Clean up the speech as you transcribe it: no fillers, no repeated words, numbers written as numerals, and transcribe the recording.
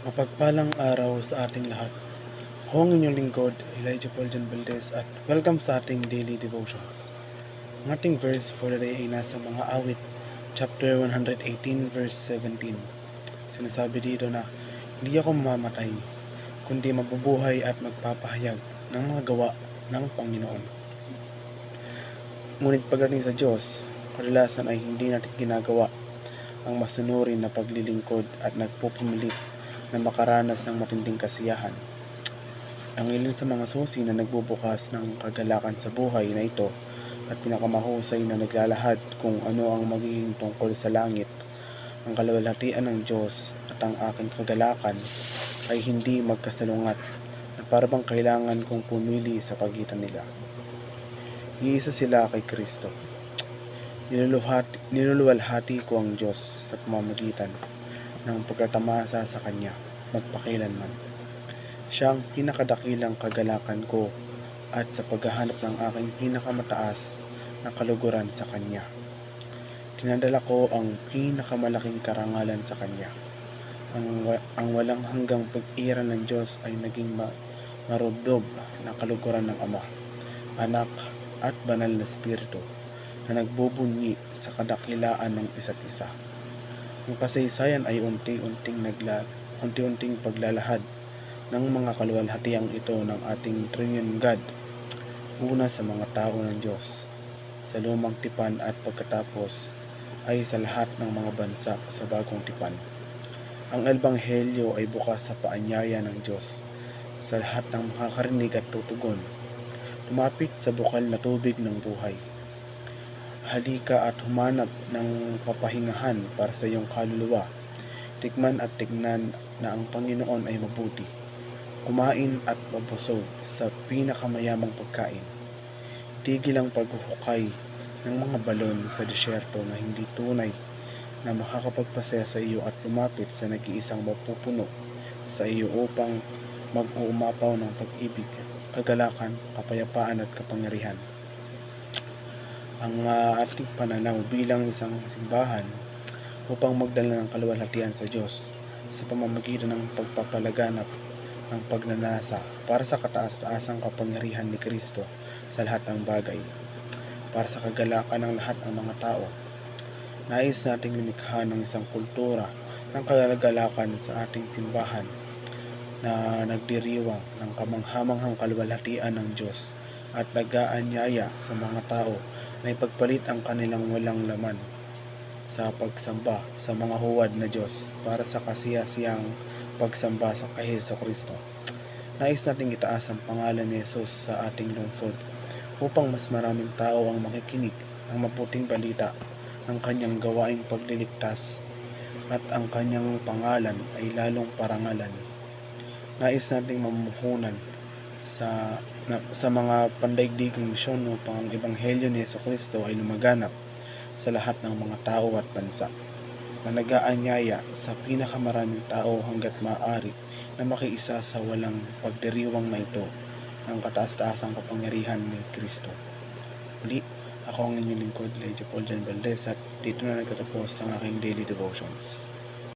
Mapagpalang araw sa ating lahat. Ako ang inyong lingkod, Elijah Paul Jan Valdez, at welcome sa ating daily devotions. Ang ating verse for the day ay nasa mga awit, chapter 118, verse 17. Sinasabi dito na, hindi ako mamamatay, kundi mabubuhay at magpapahayag ng mga gawa ng Panginoon. Ngunit pagdating sa Diyos, kadalasan ay hindi natin ginagawa ang masunurin na paglilingkod at nagpupumilit na makaranas ng matinding kasiyahan. Ang ilan sa mga susi na nagbubukas ng kagalakan sa buhay na ito at pinakamahusay na naglalahad kung ano ang magiging tungkol sa langit, ang kaluwalhatian ng Diyos at ang aking kagalakan ay hindi magkasalungat na parang kailangan kong pumili sa pagitan nila. Iisa sila kay Kristo. Niluluwalhati ko ang Diyos sa pamamagitan ng pagtatamasa sa Kanya magpakilanman. Siya ang pinakadakilang kagalakan ko at sa paghahanap ng aking pinakamataas na kaluguran sa Kanya. Tinadala ko ang pinakamalaking karangalan sa Kanya. Ang walang hanggang pag-ira ng Diyos ay naging marubdob na kaluguran ng Ama, Anak at Banal na Espiritu na nagbubunyi sa kadakilaan ng isa't isa. Ang kasaysayan ay unti-unting paglalahad ng mga kaluwalhatiang ito ng ating Triune God, una sa mga tao ng Diyos, sa lumang tipan at pagkatapos ay sa lahat ng mga bansa sa bagong tipan. Ang Ebanghelyo ay bukas sa paanyaya ng Diyos sa lahat ng makakarinig at tutugon. Lumapit sa bukal na tubig ng buhay. Halika at humanap ng papahingahan para sa iyong kaluluwa. Tikman at tignan na ang Panginoon ay mabuti. Kumain at mabusog sa pinakamayamang pagkain. Tigil ang paghuhukay ng mga balon sa disyerto na hindi tunay na makakapagpasaya sa iyo at lumapit sa nag-iisang mapupuno sa iyo upang mag-uumapaw ng pag-ibig, kagalakan, kapayapaan at kapangyarihan. Ang ating pananaw bilang isang simbahan upang magdala ng kaluwalhatian sa Diyos sa pamamagitan ng pagpapalaganap ng pagnanasa para sa kataas-taasang kapangyarihan ni Kristo sa lahat ng bagay, para sa kagalakan ng lahat ng mga tao. Nais nating lumikha ng isang kultura ng kagalakan sa ating simbahan na nagdiriwang ng kamanghamanghang kaluwalhatian ng Diyos at nag-aanyaya sa mga tao na ipagpalit ang kanilang walang laman sa pagsamba sa mga huwad na Diyos para sa kasiyasiyang pagsamba sa kay Jesucristo. Nais nating itaas ang pangalan ni Jesus sa ating lungsod upang mas maraming tao ang makikinig ng mabuting balita ng kanyang gawaing pagliligtas at ang kanyang pangalan ay lalong parangalan. Nais nating mamumuhunan sa mga pandaigdigang misyon upang ang Ebanghelyo ni Jesucristo ay lumaganap sa lahat ng mga tao at bansa, na nag-aanyaya sa pinakamaraming tao hanggat maaari na makiisa sa walang pagdiriwang na ito ng kataas-taasang kapangyarihan ni Kristo. Muli, ako ang inyong lingkod, Elijah Paul Jan Valdez, at dito na nagtatapos ang aking daily devotions.